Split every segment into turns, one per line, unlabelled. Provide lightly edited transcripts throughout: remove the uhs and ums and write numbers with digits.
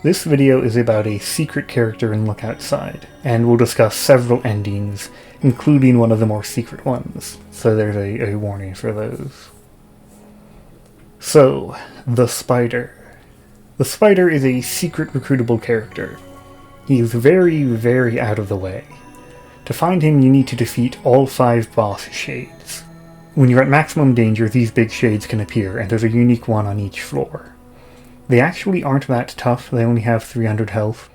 This video is about a secret character in Look Outside, and we'll discuss several endings, including one of the more secret ones, so there's a warning for those. So, the Spider. The Spider is a secret recruitable character. He is very, very out of the way. To find him, you need to defeat all 5 boss shades. When you're at maximum danger, these big shades can appear, and there's a unique one on each floor. They actually aren't that tough, they only have 300 health.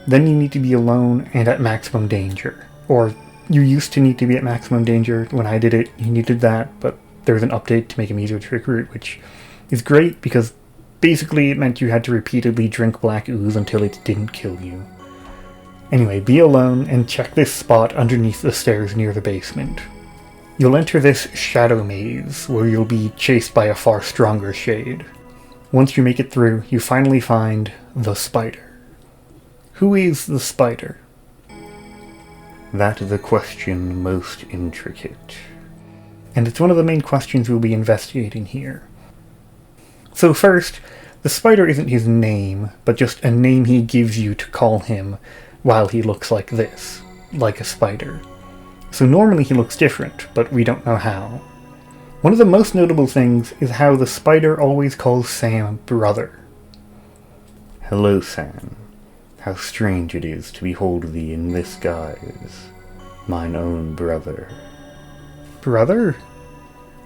Then you need to be alone and at maximum danger. Or, you used to need to be at maximum danger. When I did it, you needed that, but there's an update to make him easier to recruit, which is great because basically it meant you had to repeatedly drink black ooze until it didn't kill you. Anyway, be alone and check this spot underneath the stairs near the basement. You'll enter this shadow maze, where you'll be chased by a far stronger shade. Once you make it through, you finally find the Spider. Who is the Spider? That is the question most intricate. And it's one of the main questions we'll be investigating here. So first, the Spider isn't his name, but just a name he gives you to call him while he looks like this, like a spider. So normally he looks different, but we don't know how. One of the most notable things is how the Spider always calls Sam brother. Hello, Sam. How strange it is to behold thee in this guise, mine own brother. Brother?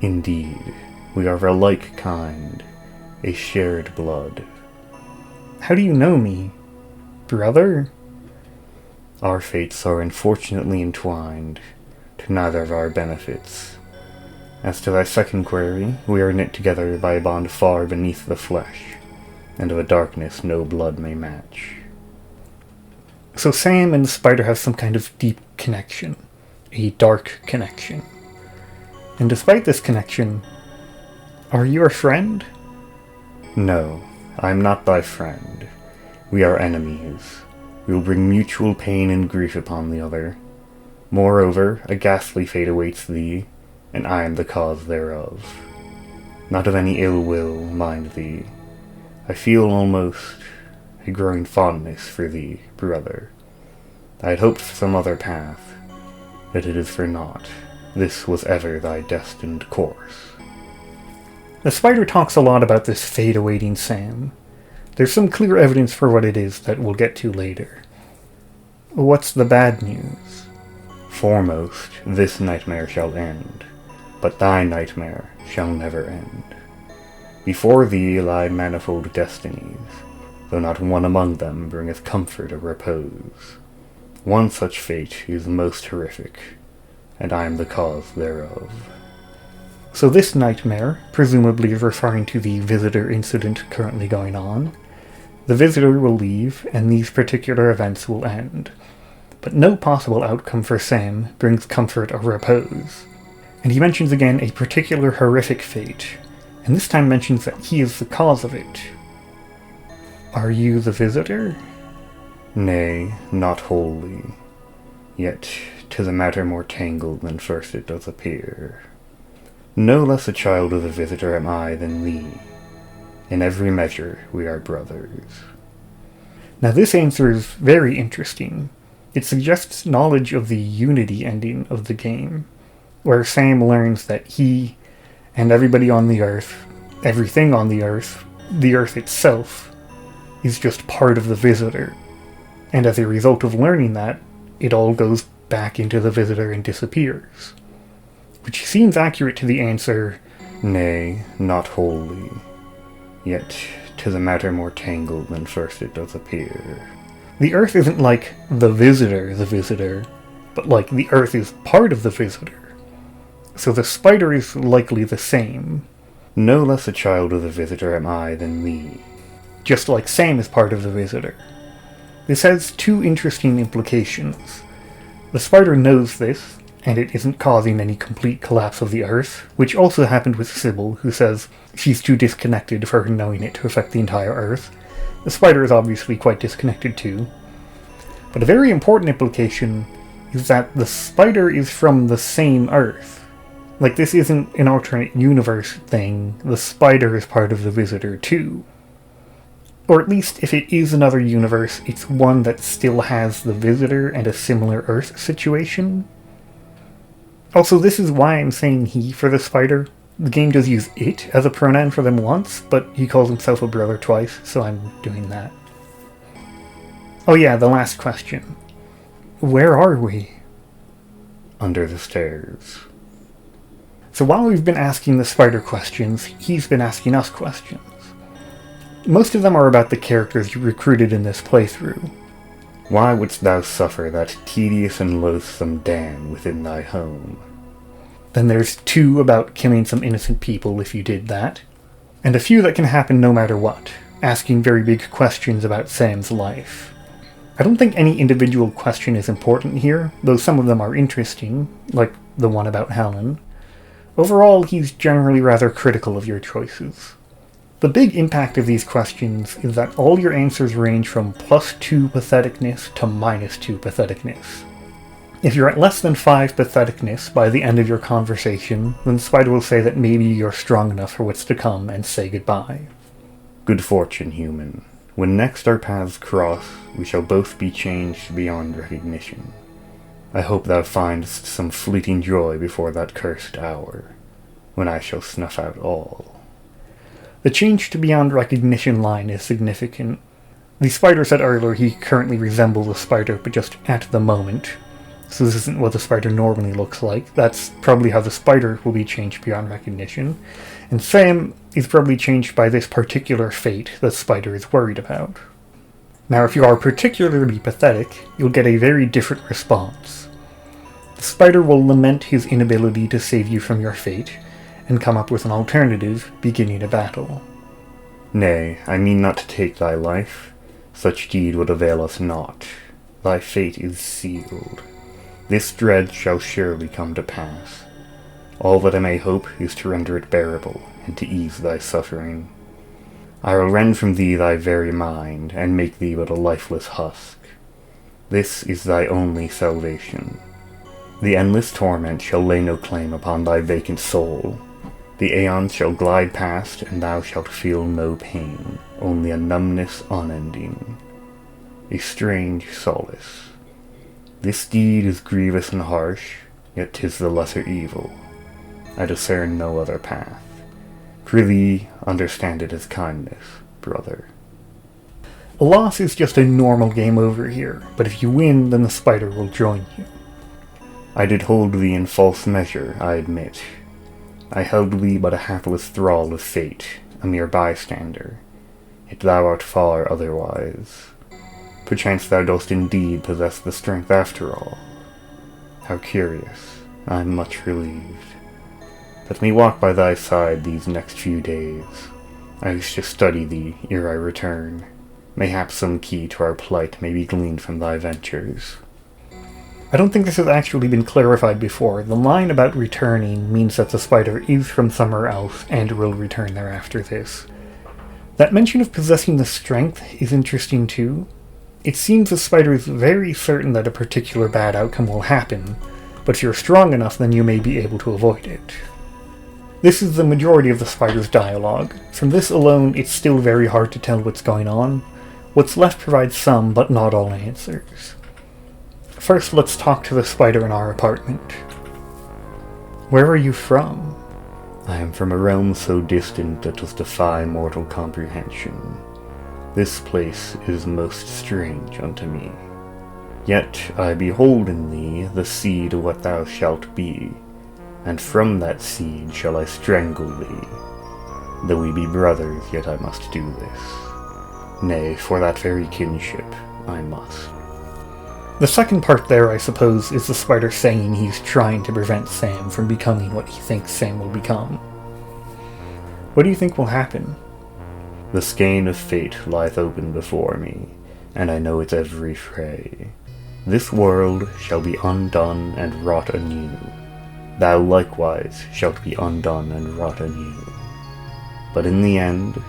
Indeed, we are of a like kind, a shared blood. How do you know me? Brother? Our fates are unfortunately entwined, to neither of our benefits. As to thy second query, we are knit together by a bond far beneath the flesh, and of a darkness no blood may match. So Sam and the Spider have some kind of deep connection, a dark connection. And despite this connection, are you a friend? No, I am not thy friend. We are enemies. We will bring mutual pain and grief upon the other. Moreover, a ghastly fate awaits thee, and I am the cause thereof. Not of any ill will, mind thee. I feel almost a growing fondness for thee, brother. I had hoped for some other path, but it is for naught. This was ever thy destined course. The Spider talks a lot about this fate awaiting Sam. There's some clear evidence for what it is that we'll get to later. What's the bad news? Foremost, this nightmare shall end, but thy nightmare shall never end. Before thee lie manifold destinies, though not one among them bringeth comfort or repose. One such fate is most horrific, and I am the cause thereof. So this nightmare, presumably referring to the visitor incident currently going on, the visitor will leave, and these particular events will end. But no possible outcome for Sam brings comfort or repose. And he mentions again a particular horrific fate, and this time mentions that he is the cause of it. Are you the visitor? Nay, not wholly. Yet 'tis a matter more tangled than first it does appear. No less a child of the visitor am I than thee. In every measure we are brothers. Now this answer is very interesting. It suggests knowledge of the Unity ending of the game, where Sam learns that he and everybody on the Earth, everything on the Earth itself, is just part of the visitor. And as a result of learning that, it all goes back into the visitor and disappears. Which seems accurate to the answer, nay, not wholly. Yet 'tis a matter more tangled than first it does appear. The Earth isn't like the visitor, but like the Earth is part of the visitor. So the Spider is likely the same. No less a child of the visitor am I than thee. Just like Sam is part of the visitor. This has 2 interesting implications. The Spider knows this, and it isn't causing any complete collapse of the Earth, which also happened with Sybil, who says she's too disconnected for her knowing it to affect the entire Earth. The Spider is obviously quite disconnected too. But a very important implication is that the Spider is from the same Earth. Like, this isn't an alternate universe thing, the Spider is part of the visitor too. Or at least, if it is another universe, it's one that still has the Visitor and a similar Earth situation. Also, this is why I'm saying he for the spider. The game does use it as a pronoun for them once, but he calls himself a brother twice, so I'm doing that. Oh yeah, the last question. Where are we? Under the stairs. So while we've been asking the spider questions, he's been asking us questions. Most of them are about the characters you recruited in this playthrough. Why wouldst thou suffer that tedious and loathsome dam within thy home? Then there's 2 about killing some innocent people if you did that, and a few that can happen no matter what, asking very big questions about Sam's life. I don't think any individual question is important here, though some of them are interesting, like the one about Hellen. Overall, he's generally rather critical of your choices. The big impact of these questions is that all your answers range from +2 patheticness to -2 patheticness. If you're at less than 5 patheticness by the end of your conversation, then Spider will say that maybe you're strong enough for what's to come and say goodbye. Good fortune, human. When next our paths cross, we shall both be changed beyond recognition. I hope thou findest some fleeting joy before that cursed hour, when I shall snuff out all. The change to beyond recognition line is significant. The spider said earlier he currently resembles a spider, but just at the moment. So this isn't what the spider normally looks like. That's probably how the spider will be changed beyond recognition. And Sam is probably changed by this particular fate the spider is worried about. Now, if you are particularly pathetic, you'll get a very different response. The spider will lament his inability to save you from your fate, and come up with an alternative, beginning a battle. Nay, I mean not to take thy life. Such deed would avail us naught. Thy fate is sealed. This dread shall surely come to pass. All that I may hope is to render it bearable, and to ease thy suffering. I will rend from thee thy very mind, and make thee but a lifeless husk. This is thy only salvation. The endless torment shall lay no claim upon thy vacant soul. The aeons shall glide past, and thou shalt feel no pain, only a numbness unending. A strange solace. This deed is grievous and harsh, yet 'tis the lesser evil. I discern no other path. Prithee, understand it as kindness, brother. A loss is just a normal game over here, but if you win, then the spider will join you. I did hold thee in false measure, I admit. I held thee but a hapless thrall of fate, a mere bystander. Yet thou art far otherwise. Perchance thou dost indeed possess the strength after all. How curious. I am much relieved. Let me walk by thy side these next few days. I wish to study thee ere I return. Mayhap some key to our plight may be gleaned from thy ventures. I don't think this has actually been clarified before. The line about returning means that the spider is from somewhere else and will return there after this. That mention of possessing the strength is interesting too. It seems the spider is very certain that a particular bad outcome will happen, but if you're strong enough, then you may be able to avoid it. This is the majority of the spider's dialogue. From this alone, it's still very hard to tell what's going on. What's left provides some, but not all answers. First, let's talk to the spider in our apartment. Where are you from? I am from a realm so distant that does defy mortal comprehension. This place is most strange unto me. Yet I behold in thee the seed of what thou shalt be, and from that seed shall I strangle thee. Though we be brothers, yet I must do this. Nay, for that very kinship, I must. The second part there, I suppose, is the spider saying he's trying to prevent Sam from becoming what he thinks Sam will become. What do you think will happen? The skein of fate lieth open before me, and I know its every fray. This world shall be undone and wrought anew. Thou likewise shalt be undone and wrought anew. But in the end,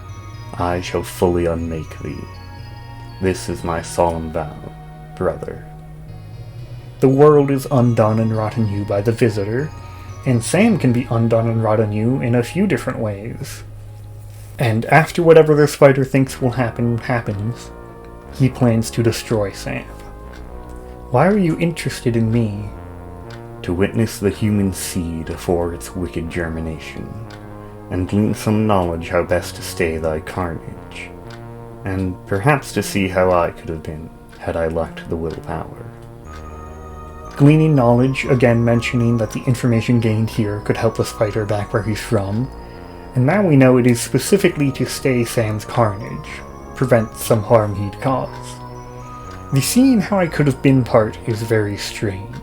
I shall fully unmake thee. This is my solemn vow, brother. The world is undone and wrought anew by the Visitor, and Sam can be undone and wrought anew in a few different ways. And after whatever the spider thinks will happen happens, he plans to destroy Sam. Why are you interested in me?
To witness the human seed afore its wicked germination, and glean some knowledge how best to stay thy carnage, and perhaps to see how I could have been, had I lacked the willpower.
Gleaning knowledge, again mentioning that the information gained here could help the spider back where he's from, and now we know it is specifically to stay Sam's carnage, prevent some harm he'd cause. The seeing how I could have been part is very strange.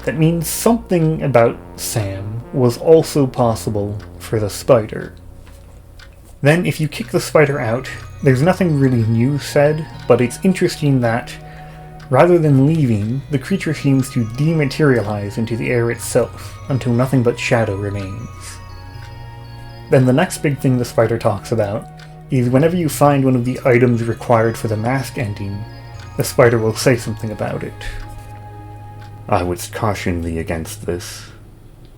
That means something about Sam was also possible for the spider. Then if you kick the spider out, there's nothing really new said, but it's interesting that, rather than leaving, the creature seems to dematerialize into the air itself, until nothing but shadow remains. Then the next big thing the spider talks about is whenever you find one of the items required for the mask ending, the spider will say something about it.
I would caution thee against this,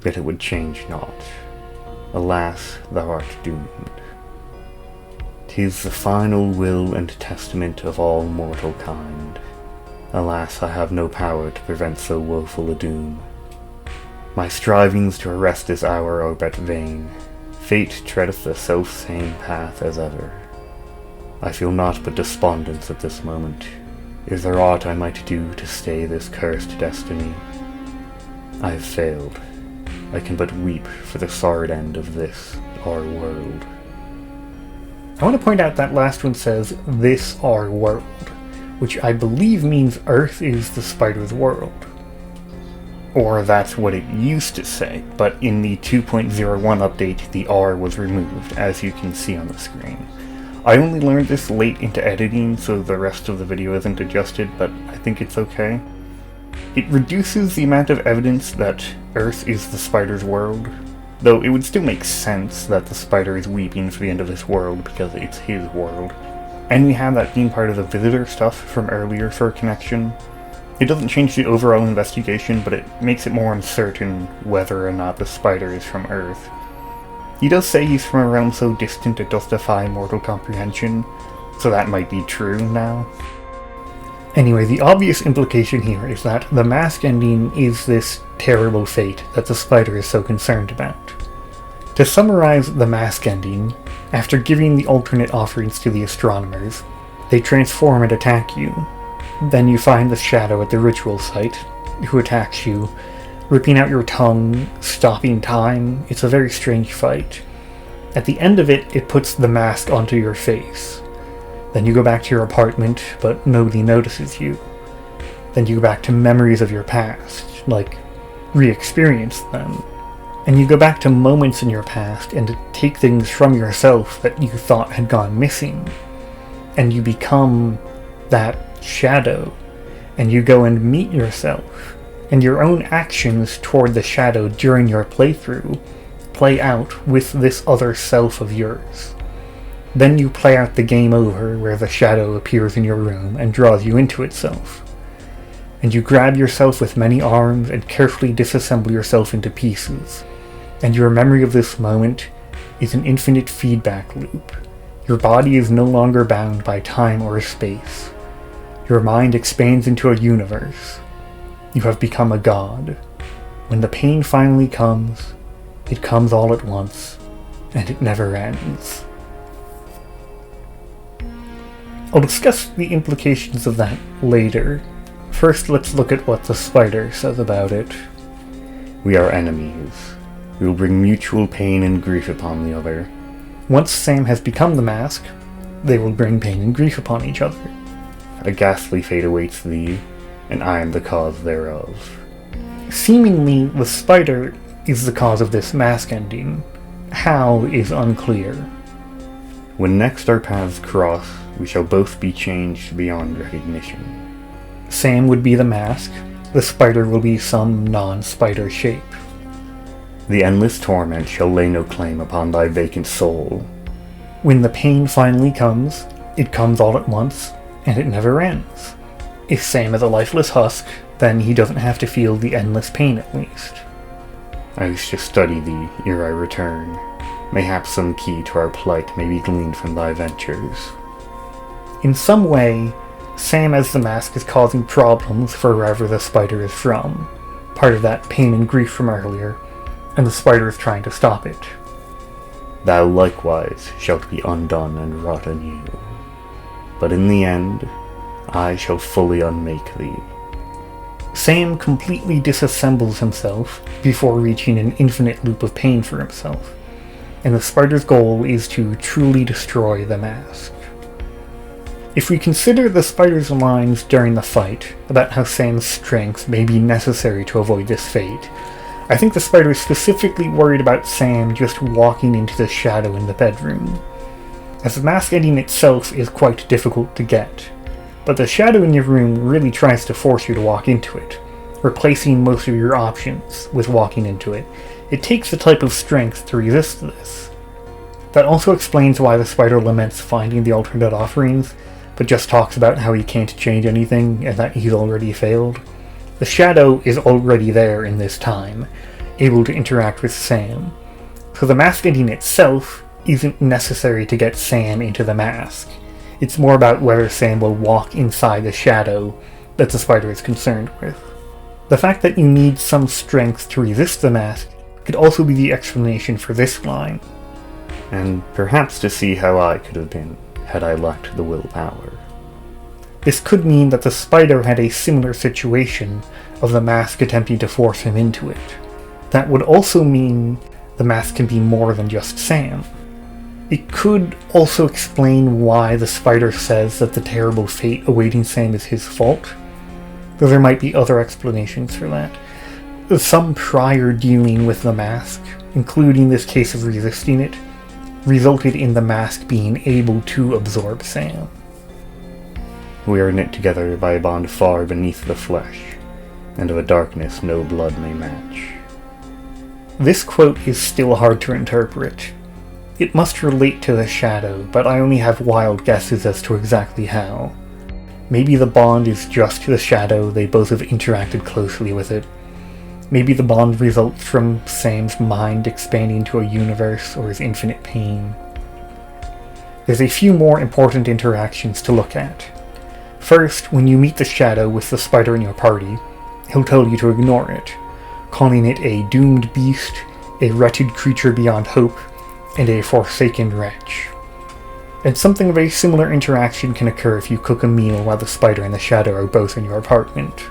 yet it would change not. Alas, thou art doomed. 'Tis the final will and testament of all mortal kind. Alas, I have no power to prevent so woeful a doom. My strivings to arrest this hour are but vain. Fate treadeth the self-same path as ever. I feel naught but despondence at this moment. Is there aught I might do to stay this cursed destiny? I have failed. I can but weep for the sorrowed end of this, our world.
I want to point out that last one says, this our world, which I believe means Earth is the spider's world. Or that's what it used to say, but in the 2.01 update the R was removed, as you can see on the screen. I only learned this late into editing, so the rest of the video isn't adjusted, but I think it's okay. It reduces the amount of evidence that Earth is the spider's world, though it would still make sense that the spider is weeping for the end of this world because it's his world. And we have that being part of the visitor stuff from earlier for a connection. It doesn't change the overall investigation, but it makes it more uncertain whether or not the spider is from Earth. He does say he's from a realm so distant it does defy mortal comprehension, so that might be true now. Anyway, the obvious implication here is that the mask ending is this terrible fate that the spider is so concerned about. To summarize the mask ending, after giving the alternate offerings to the astronomers, they transform and attack you. Then you find the shadow at the ritual site, who attacks you, ripping out your tongue, stopping time. It's a very strange fight. At the end of it, it puts the mask onto your face. Then you go back to your apartment, but nobody notices you. Then you go back to memories of your past, like re-experience them. And you go back to moments in your past and take things from yourself that you thought had gone missing. And you become that shadow, and you go and meet yourself, and your own actions toward the shadow during your playthrough play out with this other self of yours. Then you play out the game over where the shadow appears in your room and draws you into itself. And you grab yourself with many arms and carefully disassemble yourself into pieces. And your memory of this moment is an infinite feedback loop. Your body is no longer bound by time or space. Your mind expands into a universe. You have become a god. When the pain finally comes, it comes all at once, and it never ends. I'll discuss the implications of that later. First, let's look at what the spider says about it.
We are enemies. We will bring mutual pain and grief upon the other.
Once Sam has become the mask, they will bring pain and grief upon each other.
A ghastly fate awaits thee, and I am the cause thereof.
Seemingly, the spider is the cause of this mask ending. How is unclear.
When next our paths cross, we shall both be changed beyond recognition.
Sam would be the mask, the spider will be some non-spider shape.
The endless torment shall lay no claim upon thy vacant soul.
When the pain finally comes, it comes all at once, and it never ends. If Sam is a lifeless husk, then he doesn't have to feel the endless pain at least.
I wish to study thee ere I return. Mayhap some key to our plight may be gleaned from thy ventures.
In some way, Sam as the mask is causing problems for wherever the spider is from, part of that pain and grief from earlier, and the spider is trying to stop it.
Thou likewise shalt be undone and wrought anew, but in the end I shall fully unmake thee.
Sam completely disassembles himself before reaching an infinite loop of pain for himself, and the spider's goal is to truly destroy the mask. If we consider the spider's lines during the fight about how Sam's strength may be necessary to avoid this fate, I think the spider is specifically worried about Sam just walking into the shadow in the bedroom, as the mask ending itself is quite difficult to get, but the shadow in your room really tries to force you to walk into it, replacing most of your options with walking into it. It takes the type of strength to resist this. That also explains why the spider laments finding the alternate offerings, but just talks about how he can't change anything and that he's already failed. The shadow is already there in this time, able to interact with Sam, so the mask ending itself isn't necessary to get Sam into the mask. It's more about whether Sam will walk inside the shadow that the spider is concerned with. The fact that you need some strength to resist the mask could also be the explanation for this line.
And perhaps to see how I could have been had I lacked the willpower.
This could mean that the spider had a similar situation of the mask attempting to force him into it. That would also mean the mask can be more than just Sam. It could also explain why the spider says that the terrible fate awaiting Sam is his fault, though there might be other explanations for that. Some prior dealing with the mask, including this case of resisting it, resulted in the mask being able to absorb Sam.
We are knit together by a bond far beneath the flesh, and of a darkness no blood may match.
This quote is still hard to interpret. It must relate to the shadow, but I only have wild guesses as to exactly how. Maybe the bond is just the shadow, they both have interacted closely with it. Maybe the bond results from Sam's mind expanding to a universe or his infinite pain. There's a few more important interactions to look at. First, when you meet the shadow with the spider in your party, he'll tell you to ignore it, calling it a doomed beast, a wretched creature beyond hope, and a forsaken wretch. And something of a similar interaction can occur if you cook a meal while the spider and the shadow are both in your apartment.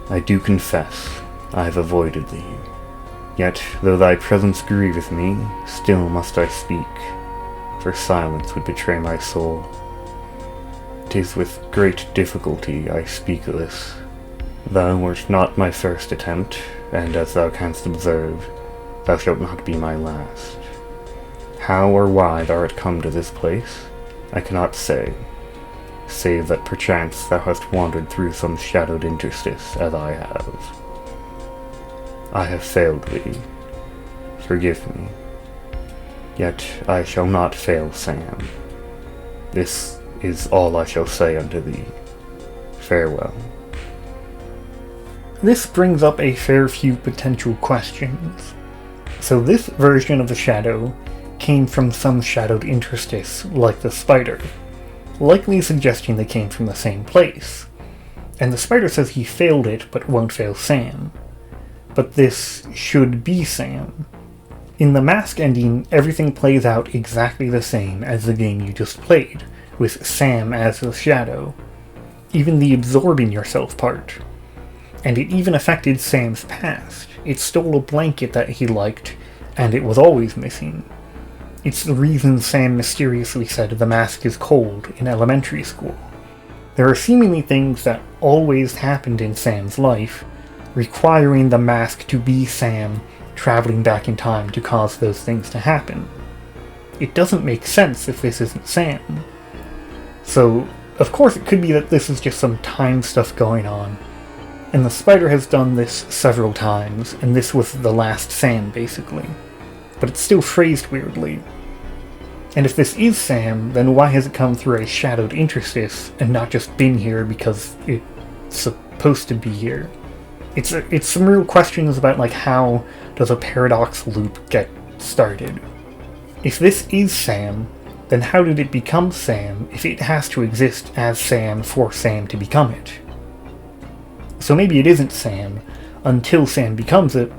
I do confess, I have avoided thee. Yet, though thy presence grieveth me, still must I speak, for silence would betray my soul. 'Tis with great difficulty I speak this. Thou wert not my first attempt, and as thou canst observe, thou shalt not be my last. How or why thou art come to this place, I cannot say, save that perchance thou hast wandered through some shadowed interstice, as I have. I have failed thee. Forgive me. Yet I shall not fail Sam. This is all I shall say unto thee. Farewell.
This brings up a fair few potential questions. So this version of the shadow came from some shadowed interstice, like the spider, likely suggesting they came from the same place. And the spider says he failed it, but won't fail Sam. But this should be Sam. In the mask ending, everything plays out exactly the same as the game you just played, with Sam as the shadow. Even the absorbing yourself part. And it even affected Sam's past. It stole a blanket that he liked, and it was always missing. It's the reason Sam mysteriously said the mask is cold in elementary school. There are seemingly things that always happened in Sam's life, requiring the mask to be Sam traveling back in time to cause those things to happen. It doesn't make sense if this isn't Sam. So, of course it could be that this is just some time stuff going on, and the spider has done this several times, and this was the last Sam, basically. But it's still phrased weirdly. And if this is Sam, then why has it come through a shadowed interstice, and not just been here because it's supposed to be here? It's some real questions about, like, how does a paradox loop get started. If this is Sam, then how did it become Sam if it has to exist as Sam for Sam to become it? So maybe it isn't Sam until Sam becomes it,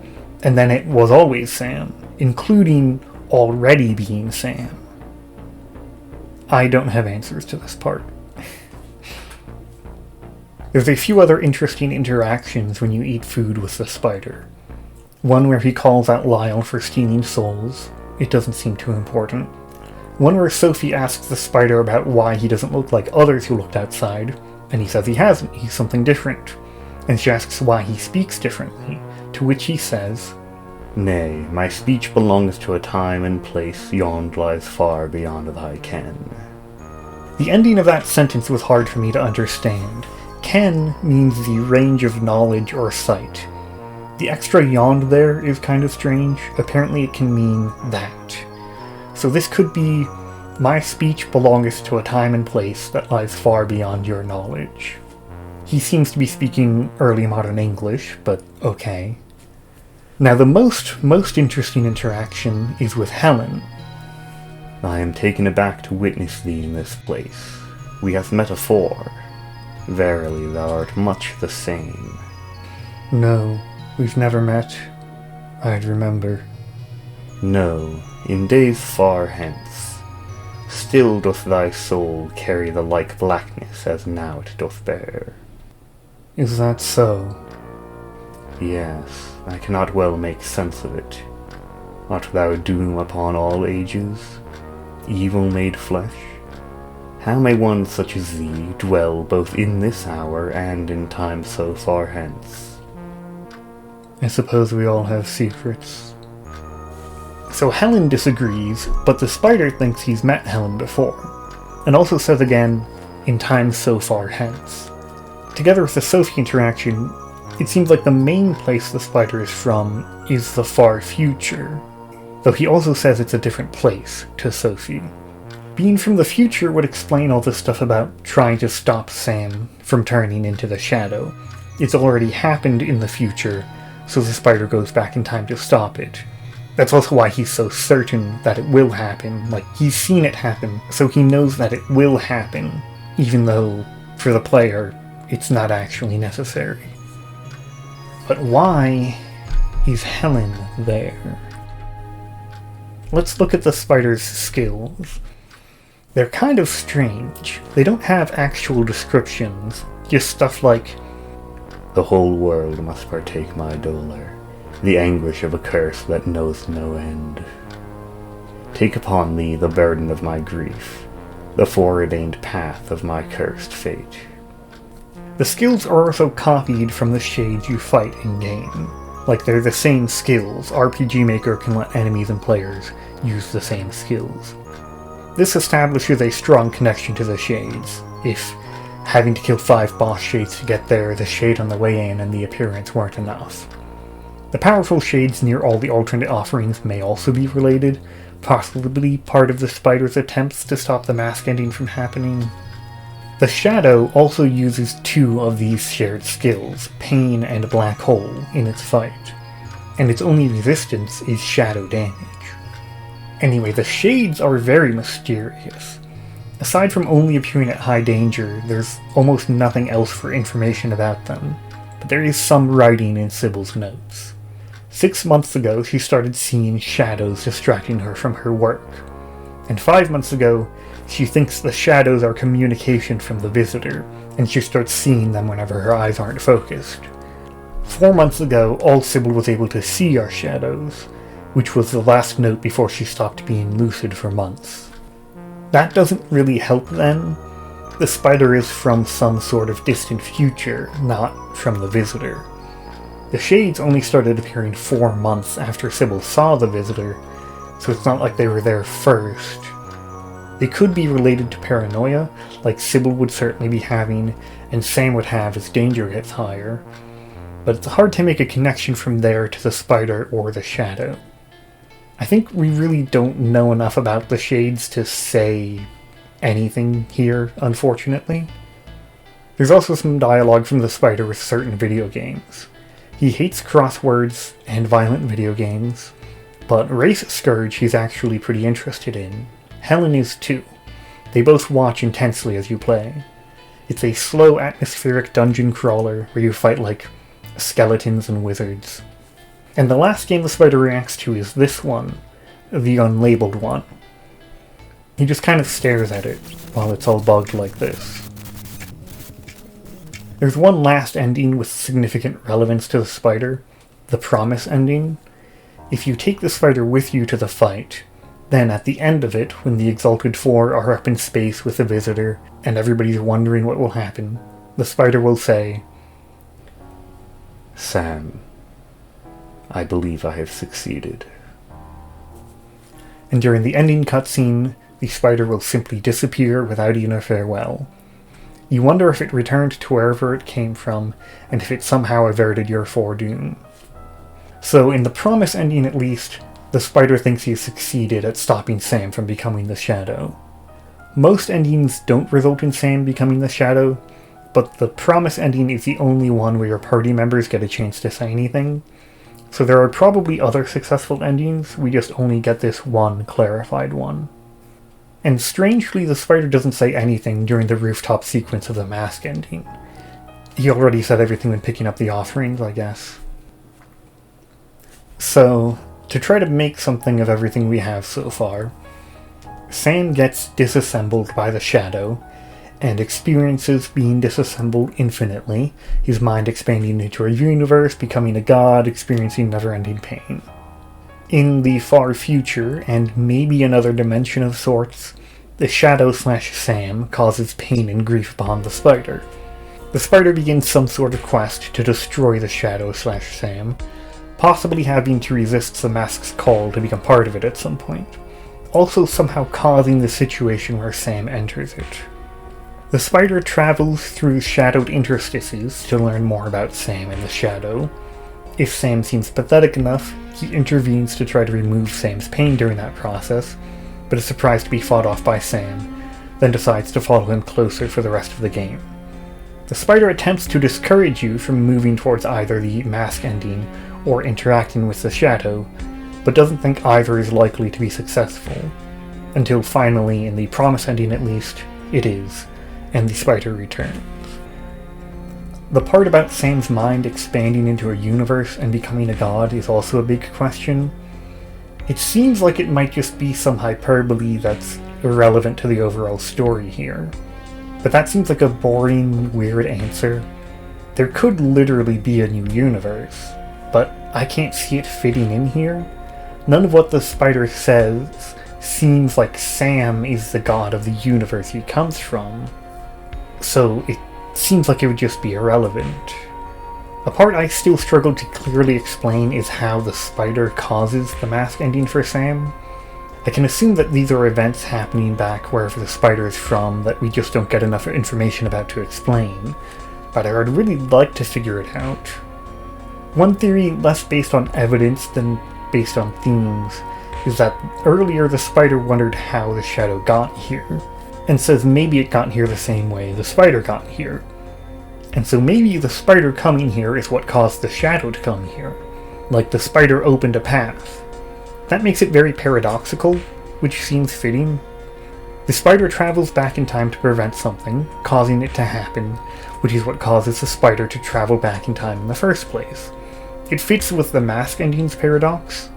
and then it was always Sam, including already being Sam. I don't have answers to this part. There's a few other interesting interactions when you eat food with the spider. One where he calls out Lyle for stealing souls. It doesn't seem too important. One where Sophie asks the spider about why he doesn't look like others who looked outside, and he says he hasn't, he's something different. And she asks why he speaks differently, to which he says,
"Nay, my speech belongs to a time and place yond lies far beyond thy ken."
The ending of that sentence was hard for me to understand. Ken means the range of knowledge or sight. The extra yond there is kind of strange. Apparently it can mean that. So this could be, my speech belongeth to a time and place that lies far beyond your knowledge. He seems to be speaking early modern English, but okay. Now the most interesting interaction is with Hellen.
"I am taken aback to witness thee in this place. We have met afore. Verily thou art much the same."
No, we've never met. I'd remember.
"No, in days far hence. Still doth thy soul carry the like blackness as now it doth bear."
Is that so?
"Yes, I cannot well make sense of it. Art thou a doom upon all ages? Evil made flesh? How may one such as thee dwell both in this hour and in time so far hence?"
I suppose we all have secrets. So Hellen disagrees, but the spider thinks he's met Hellen before, and also says again, "in time so far hence." Together with the Sophie interaction, it seems like the main place the spider is from is the far future, though he also says it's a different place to Sophie. Being from the future would explain all this stuff about trying to stop Sam from turning into the shadow. It's already happened in the future, so the spider goes back in time to stop it. That's also why he's so certain that it will happen. Like, he's seen it happen, so he knows that it will happen, even though, for the player, it's not actually necessary. But why is Hellen there? Let's look at the spider's skills. They're kind of strange. They don't have actual descriptions, just stuff like,
"The whole world must partake my dolour, the anguish of a curse that knows no end. Take upon thee the burden of my grief, the foreordained path of my cursed fate."
The skills are also copied from the shades you fight in-game. Like, they're the same skills. RPG Maker can let enemies and players use the same skills. This establishes a strong connection to the shades. If having to kill 5 boss shades to get there, the shade on the way in and the appearance weren't enough. The powerful shades near all the alternate offerings may also be related, possibly part of the spider's attempts to stop the mask ending from happening. The Shadow also uses 2 of these shared skills, Pain and Black Hole, in its fight, and its only resistance is shadow damage. Anyway, the Shades are very mysterious. Aside from only appearing at high danger, there's almost nothing else for information about them, but there is some writing in Sybil's notes. 6 months ago, she started seeing shadows distracting her from her work, and 5 months ago, she thinks the shadows are communication from the visitor, and she starts seeing them whenever her eyes aren't focused. 4 months ago, all Sybil was able to see are shadows, which was the last note before she stopped being lucid for months. That doesn't really help then. The spider is from some sort of distant future, not from the visitor. The Shades only started appearing 4 months after Sybil saw the visitor, so it's not like they were there first. They could be related to paranoia, like Sybil would certainly be having, and Sam would have as danger gets higher, but it's hard to make a connection from there to the spider or the shadow. I think we really don't know enough about the Shades to say anything here, unfortunately. There's also some dialogue from the spider with certain video games. He hates crosswords and violent video games, But Race Scourge he's actually pretty interested in. Hellen is too. They both watch intensely as you play. It's a slow atmospheric dungeon crawler where you fight like skeletons and wizards. And the last game the spider reacts to is this one, the unlabeled one. He just kind of stares at it while it's all bugged like this. There's one last ending with significant relevance to the spider, the promise ending. If you take the spider with you to the fight, then at the end of it, when the Exalted Four are up in space with the visitor, and everybody's wondering what will happen, the spider will say,
"Sam, I believe I have succeeded."
And during the ending cutscene, the spider will simply disappear without even a farewell. You wonder if it returned to wherever it came from, and if it somehow averted your foredoom. So in the promise ending at least, the spider thinks he has succeeded at stopping Sam from becoming the Shadow. Most endings don't result in Sam becoming the Shadow, but the promise ending is the only one where your party members get a chance to say anything. So there are probably other successful endings, we just only get this one clarified one. And strangely, the spider doesn't say anything during the rooftop sequence of the mask ending. He already said everything when picking up the offerings, I guess. So, to try to make something of everything we have so far, Sam gets disassembled by the Shadow, and experiences being disassembled infinitely, his mind expanding into a universe, becoming a god, experiencing never-ending pain. In the far future, and maybe another dimension of sorts, the Shadow/Sam causes pain and grief upon the spider. The spider begins some sort of quest to destroy the Shadow/Sam, possibly having to resist the mask's call to become part of it at some point, also somehow causing the situation where Sam enters it. The spider travels through shadowed interstices to learn more about Sam and the Shadow. If Sam seems pathetic enough, he intervenes to try to remove Sam's pain during that process, but is surprised to be fought off by Sam, then decides to follow him closer for the rest of the game. The spider attempts to discourage you from moving towards either the mask ending or interacting with the Shadow, but doesn't think either is likely to be successful, until finally, in the promise ending at least, it is, and the spider returns. The part about Sam's mind expanding into a universe and becoming a god is also a big question. It seems like it might just be some hyperbole that's irrelevant to the overall story here, but that seems like a boring, weird answer. There could literally be a new universe, but I can't see it fitting in here. None of what the spider says seems like Sam is the god of the universe he comes from, so it seems like it would just be irrelevant. A part I still struggle to clearly explain is how the spider causes the mask ending for Sam. I can assume that these are events happening back wherever the spider is from that we just don't get enough information about to explain, but I would really like to figure it out. One theory, less based on evidence than based on themes, is that earlier the spider wondered how the Shadow got here, and says maybe it got here the same way the spider got here. And so maybe the spider coming here is what caused the Shadow to come here, like the spider opened a path. That makes it very paradoxical, which seems fitting. The spider travels back in time to prevent something, causing it to happen, which is what causes the spider to travel back in time in the first place. It fits with the mask ending's paradox.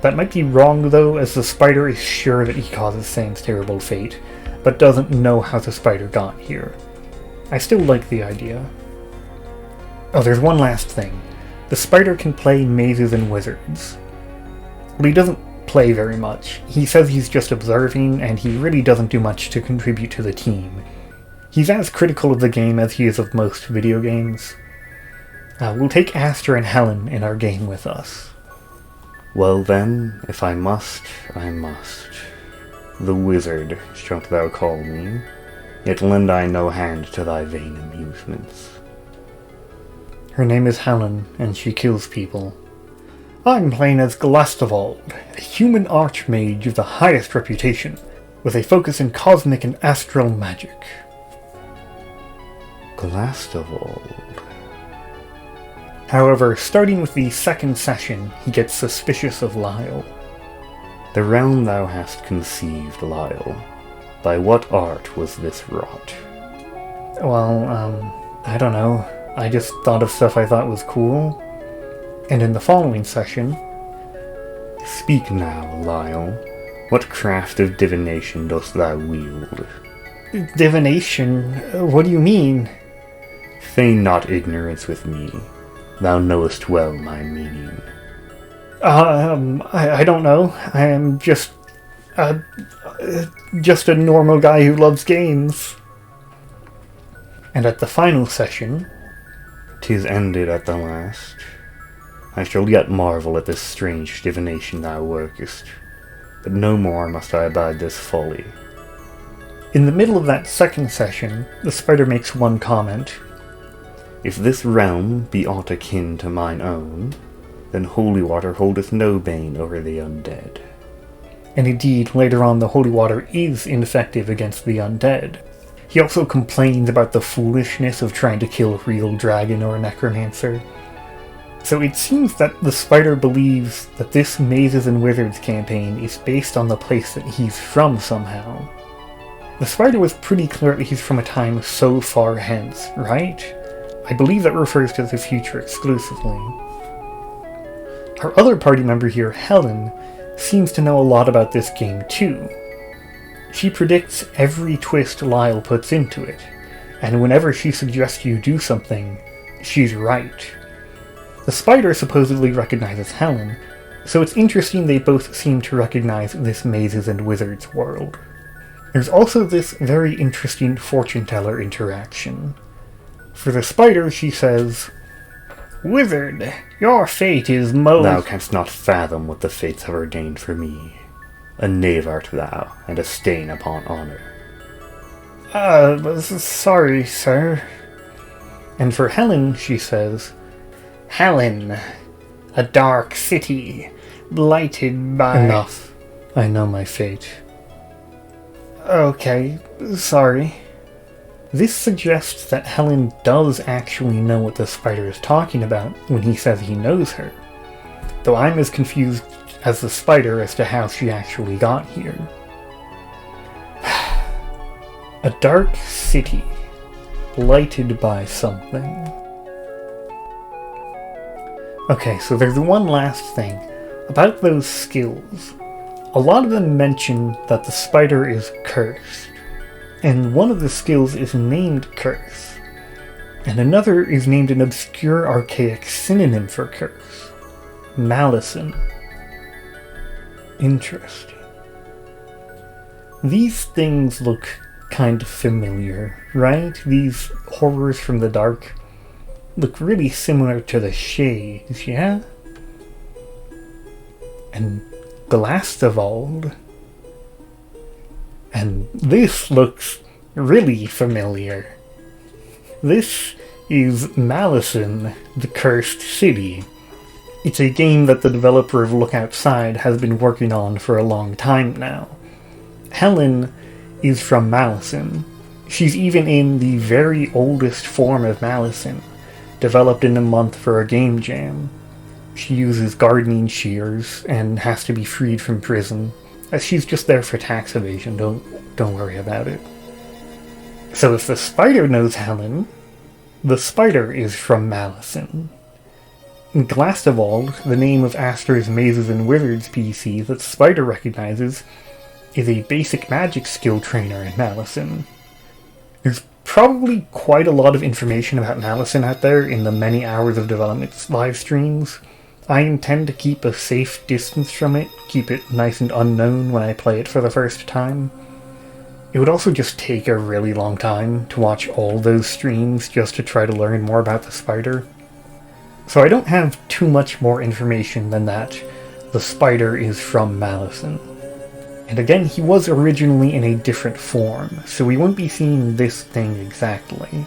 That might be wrong though, as the spider is sure that he causes Sam's terrible fate, but doesn't know how the spider got here. I still like the idea. Oh, there's one last thing. The spider can play mazes and wizards. But he doesn't play very much. He says he's just observing, and he really doesn't do much to contribute to the team. He's as critical of the game as he is of most video games. We'll take Aster and Hellen in our game with us.
Well then, if I must, I must. The wizard, shalt thou call me, yet lend I no hand to thy vain amusements.
Her name is Hellen, and she kills people. I'm playing as Glastavald, a human archmage of the highest reputation, with a focus in cosmic and astral magic.
Glastavald.
However, starting with the second session, he gets suspicious of Lyle.
The realm thou hast conceived, Lyle, by what art was this wrought?
Well, I don't know. I just thought of stuff I thought was cool. And in the following session...
Speak now, Lyle. What craft of divination dost thou wield?
Divination? What do you mean?
Feign not ignorance with me. Thou knowest well my meaning.
I don't know. I am just a normal guy who loves games. And at the final session...
'Tis ended at the last. I shall yet marvel at this strange divination thou workest, but no more must I abide this folly.
In the middle of that second session, the spider makes one comment.
If this realm be aught akin to mine own, then holy water holdeth no bane over the undead.
And indeed, later on the holy water is ineffective against the undead. He also complains about the foolishness of trying to kill a real dragon or a necromancer. So it seems that the spider believes that this Mazes and Wizards campaign is based on the place that he's from somehow. The spider was pretty clear that he's from a time so far hence, right? I believe that refers to the future exclusively. Our other party member here, Hellen, seems to know a lot about this game too. She predicts every twist Lyle puts into it, and whenever she suggests you do something, she's right. The spider supposedly recognizes Hellen, so it's interesting they both seem to recognize this Mazes and Wizards world. There's also this very interesting fortune teller interaction. For the spider, she says, "Wizard, your fate is
Thou canst not fathom what the fates have ordained for me. A knave art thou, and a stain upon honour."
Sorry, sir. And for Hellen, she says, "Hellen, a dark city, blighted by..."
Enough. I know my fate.
Okay, sorry. This suggests that Hellen does actually know what the spider is talking about when he says he knows her, though I'm as confused as the spider as to how she actually got here. A dark city, blighted by something. Okay, so there's one last thing. About those skills, a lot of them mention that the spider is cursed. And one of the skills is named Curse, and another is named an obscure archaic synonym for Curse, Malison. Interesting. These things look kind of familiar, right? These horrors from the dark look really similar to the Shades, yeah? And Glastavald. And this looks really familiar. This is Malison, the Cursed City. It's a game that the developer of Look Outside has been working on for a long time now. Hellen is from Malison. She's even in the very oldest form of Malison, developed in a month for a game jam. She uses gardening shears and has to be freed from prison. She's just there for tax evasion, don't worry about it. So if the spider knows Hellen, the spider is from Malison. Glastavald, the name of Aster's Mazes and Wizards PC that the spider recognizes, is a basic magic skill trainer in Malison. There's probably quite a lot of information about Malison out there in the many hours of development live streams. I intend to keep a safe distance from it, keep it nice and unknown when I play it for the first time. It would also just take a really long time to watch all those streams just to try to learn more about the spider. So I don't have too much more information than that the spider is from Malison. And again, he was originally in a different form, so we won't be seeing this thing exactly.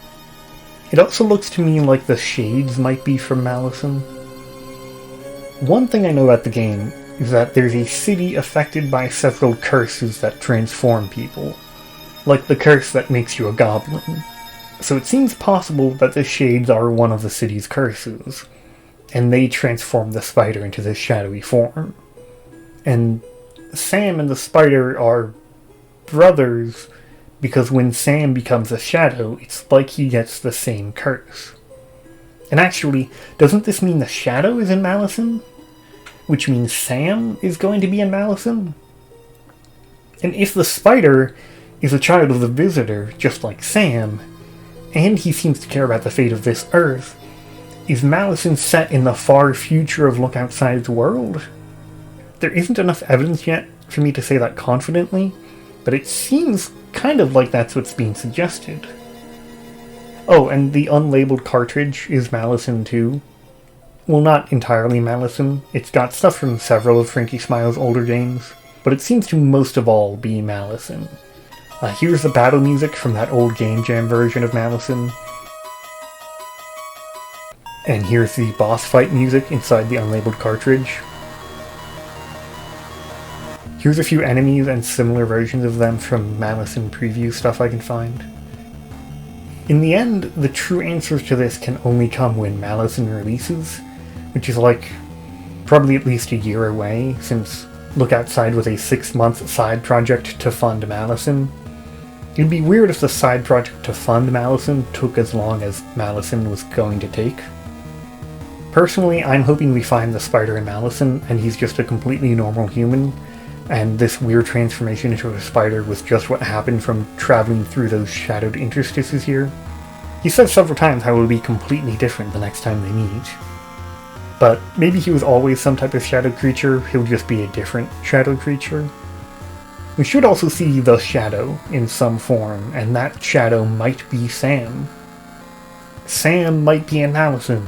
It also looks to me like the Shades might be from Malison. One thing I know about the game is that there's a city affected by several curses that transform people, like the curse that makes you a goblin. So it seems possible that the Shades are one of the city's curses. and they transform the spider into this shadowy form. And Sam and the spider are brothers because when Sam becomes a shadow, it's like he gets the same curse. And actually, doesn't this mean the shadow is in Malison? Which means Sam is going to be in Malison? And if the spider is a child of the visitor, just like Sam, and he seems to care about the fate of this Earth, is Malison set in the far future of Look Outside's world? There isn't enough evidence yet for me to say that confidently, but it seems kind of like that's what's being suggested. Oh, and the unlabeled cartridge is Malison too. Well, not entirely Malison. It's got stuff from several of Frankie Smile's older games, but it seems to most of all be Malison. Here's the battle music from that old Game Jam version of Malison. And here's the boss fight music inside the unlabeled cartridge. Here's a few enemies and similar versions of them from Malison preview stuff I can find. In the end, the true answers to this can only come when Malison releases, which is like probably at least a year away, since Look Outside was a 6-month side project to fund Malison. It'd be weird if the side project to fund Malison took as long as Malison was going to take. Personally, I'm hoping we find the spider in Malison, and he's just a completely normal human, and this weird transformation into a spider was just what happened from traveling through those shadowed interstices here. He says several times how it will be completely different the next time they meet. But maybe he was always some type of shadow creature, he'll just be a different shadow creature. We should also see the shadow in some form, and that shadow might be Sam. Sam might be in Malison,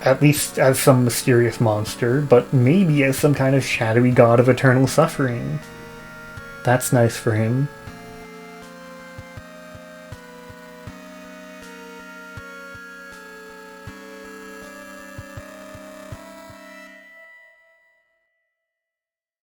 at least as some mysterious monster, but maybe as some kind of shadowy god of eternal suffering. That's nice for him.